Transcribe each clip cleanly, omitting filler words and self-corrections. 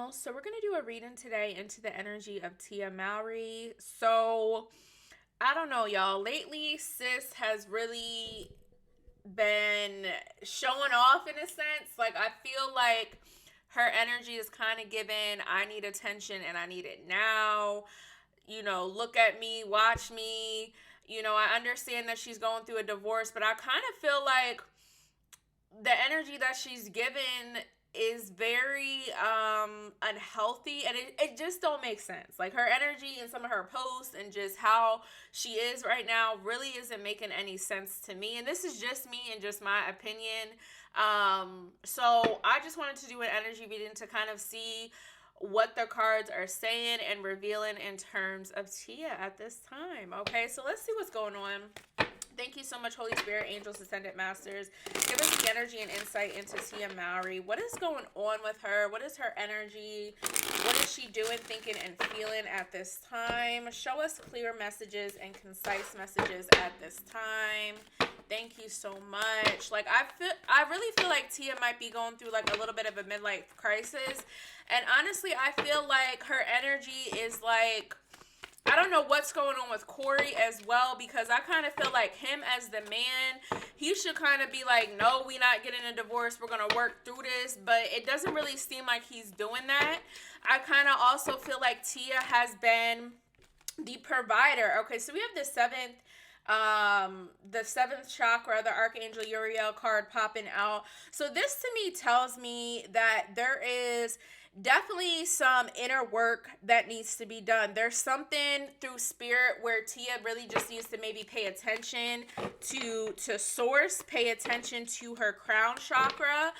y'all. So we're gonna do a reading today into the energy of Tia Mowry. So I don't know, y'all. Lately, sis has really been showing off in a sense. Like I feel like her energy is kind of given, I need attention and I need it now. Look at me, watch me. I understand that she's going through a divorce, but I kind of feel like the energy that she's given is very unhealthy, and it just don't make sense. Like her energy and some of her posts and just how she is right now really isn't making any sense to me, and this is just me and just my opinion. So I just wanted to do an energy reading to kind of see what the cards are saying and revealing in terms of Tia at this time. Okay, so let's see what's going on. Thank you so much, Holy Spirit, Angels, Ascended Masters. Give us the energy and insight into Tia Mowry. What is going on with her? What is her energy? What is she doing, thinking, and feeling at this time? Show us clear messages and concise messages at this time. Thank you so much. Like I really feel like Tia might be going through like a little bit of a midlife crisis. And honestly, I feel like her energy is like, I don't know what's going on with Corey as well, because I kind of feel like him as the man, he should kind of be like, no, we not getting a divorce. We're going to work through this. But it doesn't really seem like he's doing that. I kind of also feel like Tia has been the provider. Okay, so we have the seventh chakra, the Archangel Uriel card popping out. So this to me tells me that there is definitely some inner work that needs to be done. There's something through spirit where Tia really just needs to maybe pay attention to source, pay attention to her crown chakra,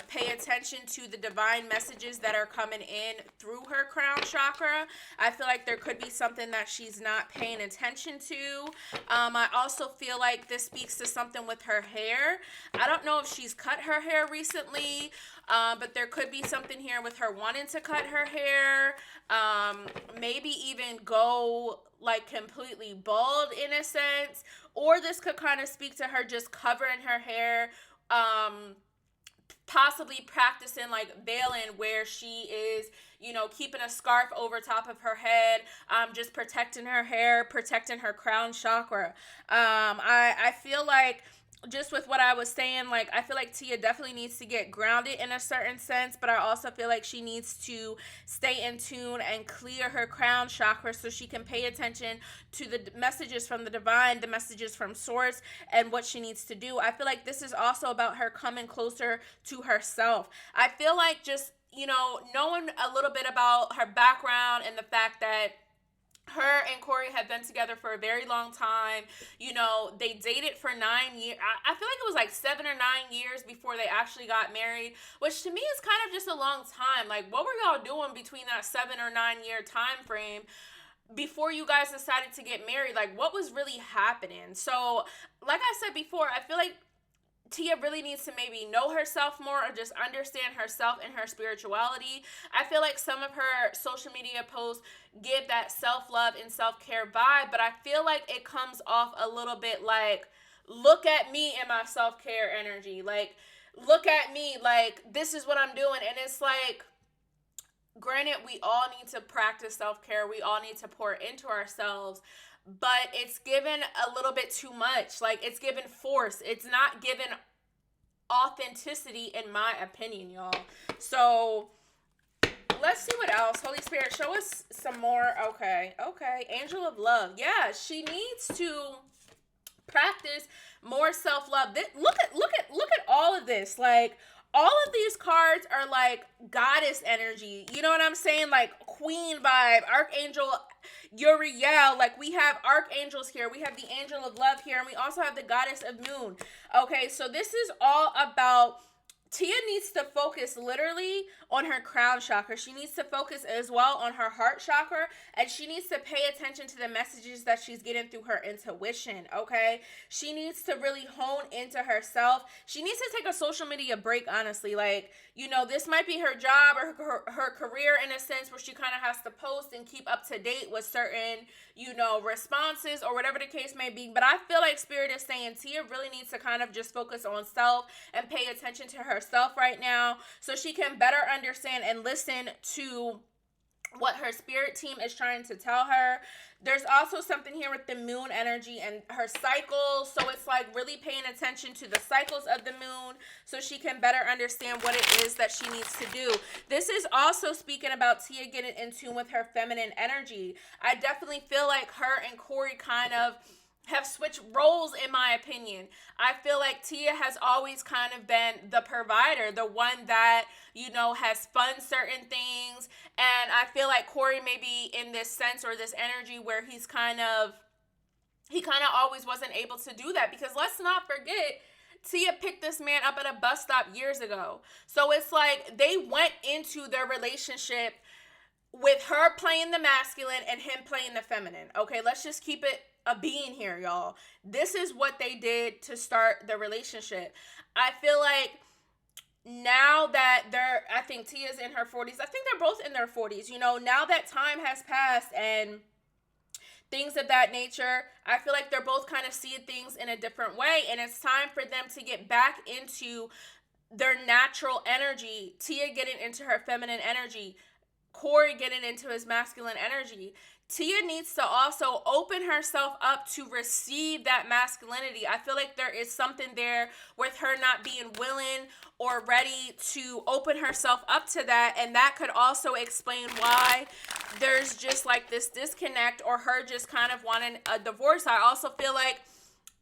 pay attention to the divine messages that are coming in through her crown chakra. I feel like there could be something that she's not paying attention to. I also feel like this speaks to something with her hair. I don't know if she's cut her hair recently, but there could be something here with her wanting to cut her hair, maybe even go like completely bald in a sense, or this could kind of speak to her just covering her hair, possibly practicing like veiling, where she is, keeping a scarf over top of her head, just protecting her hair, protecting her crown chakra. I feel like, just with what I was saying, like I feel like Tia definitely needs to get grounded in a certain sense, but I also feel like she needs to stay in tune and clear her crown chakra so she can pay attention to the messages from the divine, the messages from source, and what she needs to do. I feel like this is also about her coming closer to herself. I feel like just, knowing a little bit about her background and the fact that her and Corey have been together for a very long time. They dated for 9 years. I feel like it was like 7 or 9 years before they actually got married, which to me is kind of just a long time. Like, what were y'all doing between that 7 or 9 year time frame before you guys decided to get married? Like, what was really happening? So, like I said before, I feel like Tia really needs to maybe know herself more, or just understand herself and her spirituality. I feel like some of her social media posts give that self-love and self-care vibe, but I feel like it comes off a little bit like, look at me and my self-care energy. Like, look at me, like, this is what I'm doing. And it's like, granted, we all need to practice self-care. We all need to pour into ourselves, but it's given a little bit too much. Like, it's given force. It's not given authenticity, in my opinion, y'all. So let's see what else. Holy Spirit, show us some more. Okay. Angel of Love. Yeah, she needs to practice more self-love. Look at all of this. Like, all of these cards are like goddess energy. You know what I'm saying? Like queen vibe, Archangel Uriel. Like, we have archangels here. We have the angel of love here. And we also have the goddess of moon. Okay, so this is all about Tia needs to focus literally on her crown chakra. She needs to focus as well on her heart chakra, and she needs to pay attention to the messages that she's getting through her intuition, okay? She needs to really hone into herself. She needs to take a social media break, honestly. Like, this might be her job or her career in a sense, where she kind of has to post and keep up to date with certain, responses or whatever the case may be. But I feel like Spirit is saying Tia really needs to kind of just focus on self and pay attention to herself right now, so she can better understand and listen to what her spirit team is trying to tell her. There's also something here with the moon energy and her cycles. So it's like really paying attention to the cycles of the moon so she can better understand what it is that she needs to do. This is also speaking about Tia getting in tune with her feminine energy. I definitely feel like her and Corey kind of have switched roles, in my opinion. I feel like Tia has always kind of been the provider, the one that, has funded certain things. And I feel like Corey may be in this sense or this energy where he kind of always wasn't able to do that, because let's not forget, Tia picked this man up at a bus stop years ago. So it's like they went into their relationship with her playing the masculine and him playing the feminine. Okay, let's just keep it a being here, y'all. This is what they did to start the relationship. I feel like now that I think Tia's in her 40s. I think they're both in their 40s. Now that time has passed and things of that nature, I feel like they're both kind of seeing things in a different way. And it's time for them to get back into their natural energy. Tia getting into her feminine energy. Corey getting into his masculine energy. Tia needs to also open herself up to receive that masculinity. I feel like there is something there with her not being willing or ready to open herself up to that. And that could also explain why there's just like this disconnect, or her just kind of wanting a divorce. I also feel like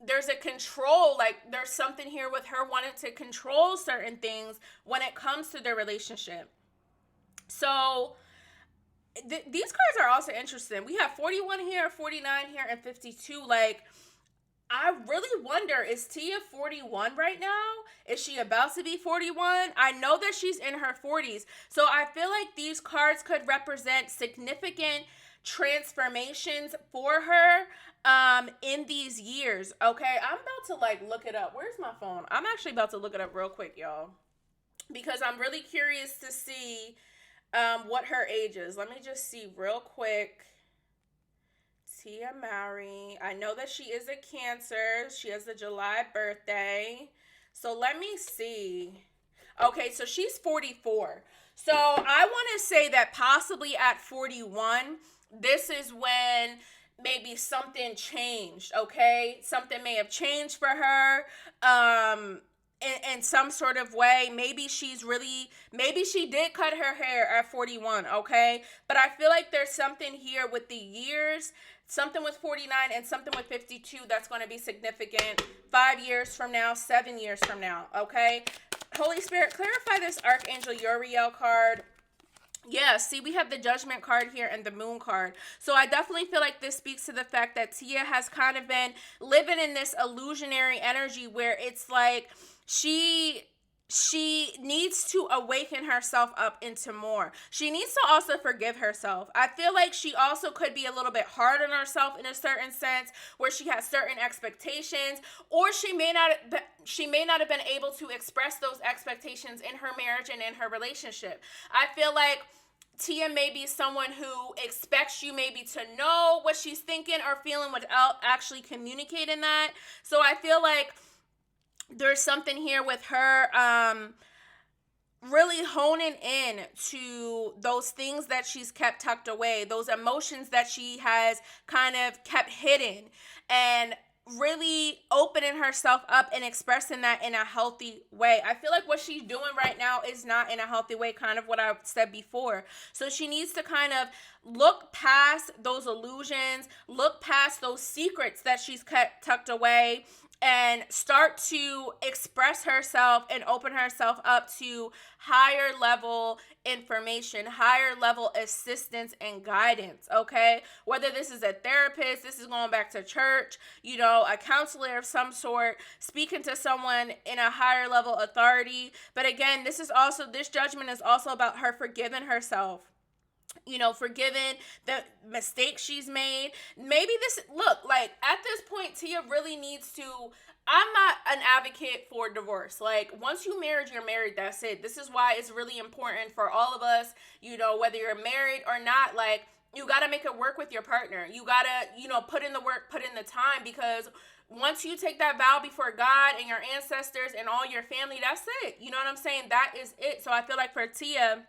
there's a control, like there's something here with her wanting to control certain things when it comes to their relationship. So these cards are also interesting. We have 41 here, 49 here, and 52. Like, I really wonder, is Tia 41 right now? Is she about to be 41? I know that she's in her 40s. So I feel like these cards could represent significant transformations for her in these years. Okay, I'm about to look it up. Where's my phone? I'm actually about to look it up real quick, y'all, because I'm really curious to see what her age is. Let me just see real quick. Tia Mowry. I know that she is a Cancer. She has a July birthday. So let me see. Okay, so she's 44. So I want to say that possibly at 41, this is when maybe something changed, okay? Something may have changed for her. In some sort of way. Maybe she did cut her hair at 41, okay? But I feel like there's something here with the years, something with 49 and something with 52 that's going to be significant 5 years from now, 7 years from now, okay? Holy Spirit, clarify this Archangel Uriel card. Yeah, see, we have the Judgment card here and the Moon card. So I definitely feel like this speaks to the fact that Tia has kind of been living in this illusionary energy where it's like she needs to awaken herself up into more. She needs to also forgive herself. I feel like she also could be a little bit hard on herself in a certain sense, where she has certain expectations, or she may not have been able to express those expectations in her marriage and in her relationship. I feel like Tia may be someone who expects you maybe to know what she's thinking or feeling without actually communicating that. So I feel like there's something here with her really honing in to those things that she's kept tucked away, those emotions that she has kind of kept hidden, and really opening herself up and expressing that in a healthy way. I feel like what she's doing right now is not in a healthy way, kind of what I said before. So she needs to kind of look past those illusions, look past those secrets that she's kept tucked away, and start to express herself and open herself up to higher level information, higher level assistance and guidance, okay? Whether this is a therapist, this is going back to church, a counselor of some sort, speaking to someone in a higher level authority. But again, this judgment is also about her forgiving herself. Forgiving the mistakes she's made. Maybe at this point, Tia really needs to, I'm not an advocate for divorce. Like, once you're married, that's it. This is why it's really important for all of us, whether you're married or not, like, You got to make it work with your partner. You got to, put in the work, put in the time, because once you take that vow before God and your ancestors and all your family, that's it. You know what I'm saying? That is it. So I feel like for Tia,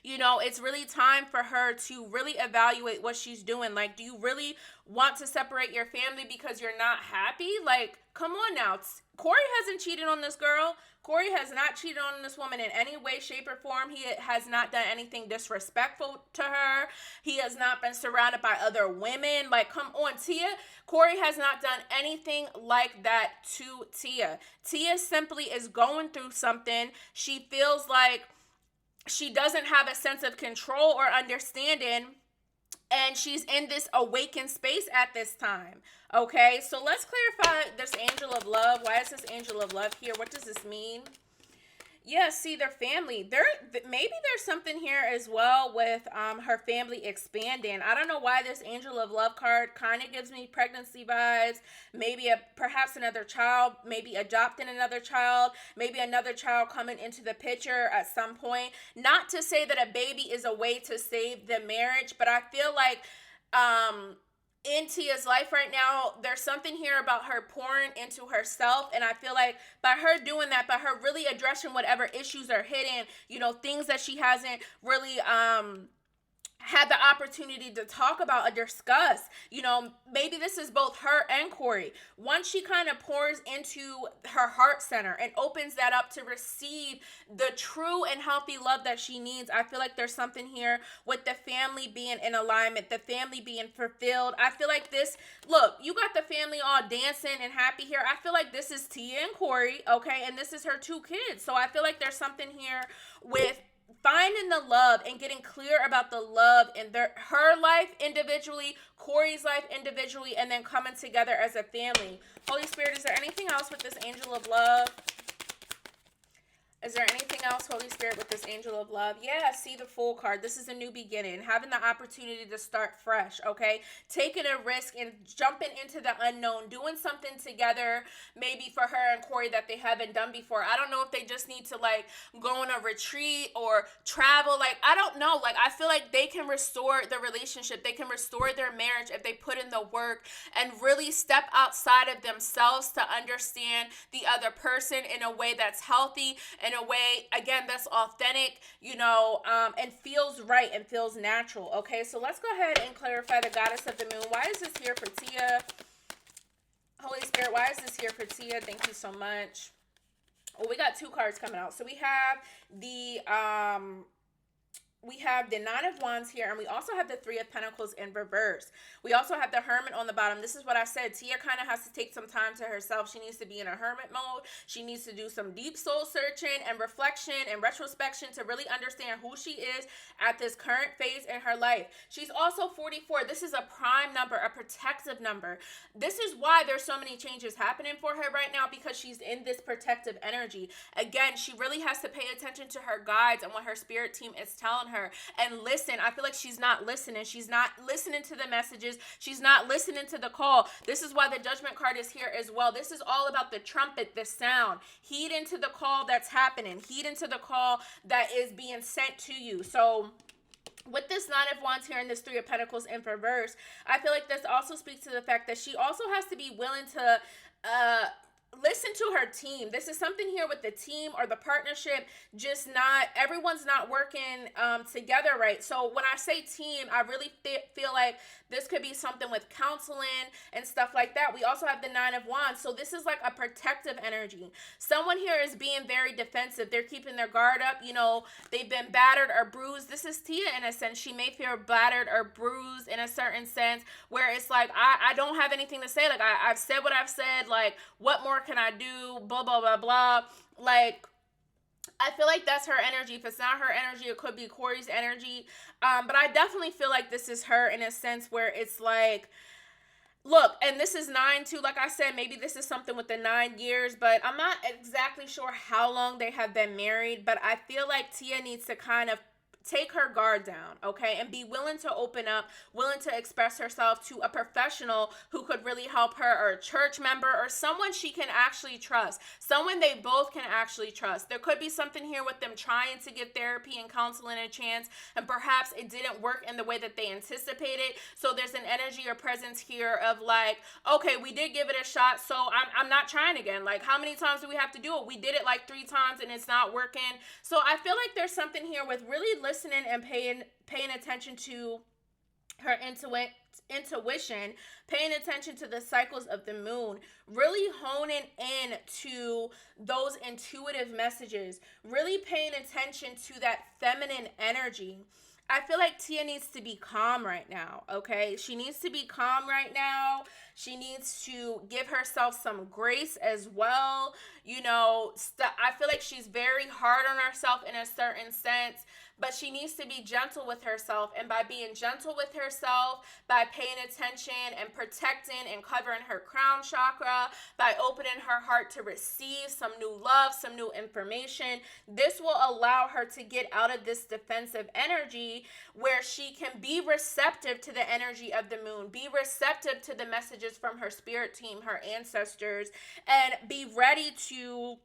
it's really time for her to really evaluate what she's doing. Like, do you really want to separate your family because you're not happy? Like, come on now. Corey hasn't cheated on this girl. Corey has not cheated on this woman in any way, shape, or form. He has not done anything disrespectful to her. He has not been surrounded by other women. Like, come on, Tia. Corey has not done anything like that to Tia. Tia simply is going through something. She feels like she doesn't have a sense of control or understanding, and she's in this awakened space at this time. Okay, so let's clarify this angel of love. Why is this angel of love here? What does this mean? Yeah, see, their family. Maybe there's something here as well with her family expanding. I don't know why this angel of love card kind of gives me pregnancy vibes. Maybe perhaps another child, maybe adopting another child, maybe another child coming into the picture at some point. Not to say that a baby is a way to save the marriage, but I feel like in Tia's life right now, there's something here about her pouring into herself, and I feel like by her doing that, by her really addressing whatever issues are hidden, things that she hasn't really had the opportunity to talk about or discuss. Maybe this is both her and Corey. Once she kind of pours into her heart center and opens that up to receive the true and healthy love that she needs, I feel like there's something here with the family being in alignment, the family being fulfilled. I feel like look, you got the family all dancing and happy here. I feel like this is Tia and Corey, okay? And this is her 2 kids. So I feel like there's something here with finding the love and getting clear about the love in her life individually, Corey's life individually, and then coming together as a family. Holy Spirit, is there anything else with this angel of love? Is there anything else, Holy Spirit, with this angel of love? Yeah, see the Fool card. This is a new beginning. Having the opportunity to start fresh, okay? Taking a risk and jumping into the unknown. Doing something together, maybe for her and Corey, that they haven't done before. I don't know if they just need to, go on a retreat or travel. I don't know. I feel like they can restore the relationship. They can restore their marriage if they put in the work and really step outside of themselves to understand the other person in a way that's healthy, in a way, again, that's authentic, and feels right and feels natural. Okay, so let's go ahead and clarify the goddess of the moon. Why is this here for Tia? Holy Spirit, why is this here for Tia? Thank you so much. Well, we got 2 cards coming out. So we have the Nine of Wands here, and we also have the Three of Pentacles in reverse. We also have the Hermit on the bottom. This is what I said. Tia kind of has to take some time to herself. She needs to be in a hermit mode. She needs to do some deep soul searching and reflection and retrospection to really understand who she is at this current phase in her life. She's also 44. This is a prime number, a protective number. This is why there's so many changes happening for her right now, because she's in this protective energy. Again, she really has to pay attention to her guides and what her spirit team is telling her. And listen, I feel like she's not listening. She's not listening to the messages. She's not listening to the call. This is why the Judgment card is here as well. This is all about the trumpet, the sound. Heed into the call that's happening. Heed into the call that is being sent to you. So with this Nine of Wands here and this Three of Pentacles in reverse, I feel like this also speaks to the fact that she also has to be willing to listen to her team. This is something here with the team or the partnership, just not, everyone's not working together right. So when I say team, I really feel like this could be something with counseling and stuff like that. We also have the Nine of Wands. So this is like a protective energy. Someone here is being very defensive. They're keeping their guard up. They've been battered or bruised. This is Tia in a sense. She may feel battered or bruised in a certain sense, where it's like, I don't have anything to say. Like, I've said what I've said. Like, what more can I do? Blah, blah, blah, blah. Like, I feel like that's her energy. If it's not her energy, it could be Corey's energy. But I definitely feel like this is her in a sense where it's like, look, and this is 9 too. Like I said, maybe this is something with the 9 years, but I'm not exactly sure how long they have been married. But I feel like Tia needs to kind of take her guard down, okay, and be willing to open up, willing to express herself to a professional who could really help her, or a church member, or someone she can actually trust, someone they both can actually trust. There could be something here with them trying to give therapy and counseling a chance, and perhaps it didn't work in the way that they anticipated. So there's an energy or presence here of like, okay, we did give it a shot, so I'm not trying again. Like, how many times do we have to do it? We did it like 3 times and it's not working. So I feel like there's something here with really listening and paying attention to her intuition, paying attention to the cycles of the moon, really honing in to those intuitive messages, really paying attention to that feminine energy. I feel like Tia needs to be calm right now, okay? She needs to be calm right now. She needs to give herself some grace as well. You know, I feel like she's very hard on herself in a certain sense, but she needs to be gentle with herself. And by being gentle with herself, by paying attention and protecting and covering her crown chakra, by opening her heart to receive some new love, some new information, this will allow her to get out of this defensive energy where she can be receptive to the energy of the moon, be receptive to the messages from her spirit team, her ancestors, and be ready to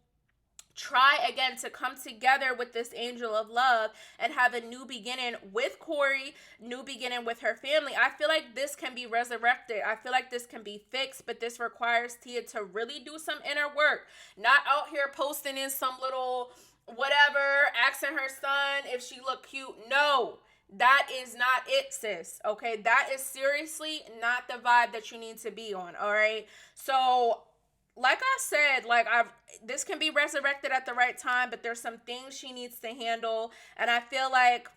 try again to come together with this angel of love and have a new beginning with Corey, new beginning with her family. I feel like this can be resurrected. I feel like this can be fixed, but this requires Tia to really do some inner work, not out here posting in some little whatever, asking her son if she look cute. No, that is not it, sis. Okay, that is seriously not the vibe that you need to be on. All right, so like I said, this can be resurrected at the right time, but there's some things she needs to handle, and I feel like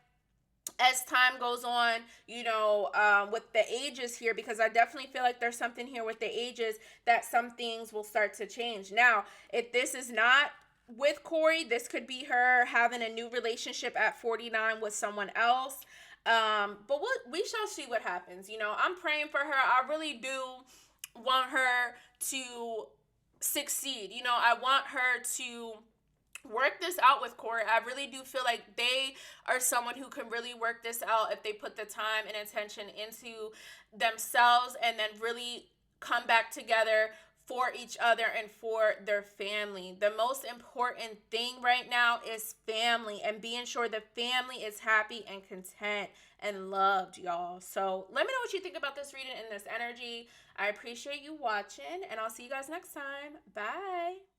as time goes on, with the ages here, because I definitely feel like there's something here with the ages that some things will start to change. Now, if this is not with Corey, this could be her having a new relationship at 49 with someone else. But we shall see what happens. I'm praying for her. I really do want her to succeed. I want her to work this out with Corey. I really do feel like they are someone who can really work this out if they put the time and attention into themselves and then really come back together for each other and for their family. The most important thing right now is family and being sure the family is happy and content and loved, y'all. So let me know what you think about this reading and this energy. I appreciate you watching, and I'll see you guys next time. Bye.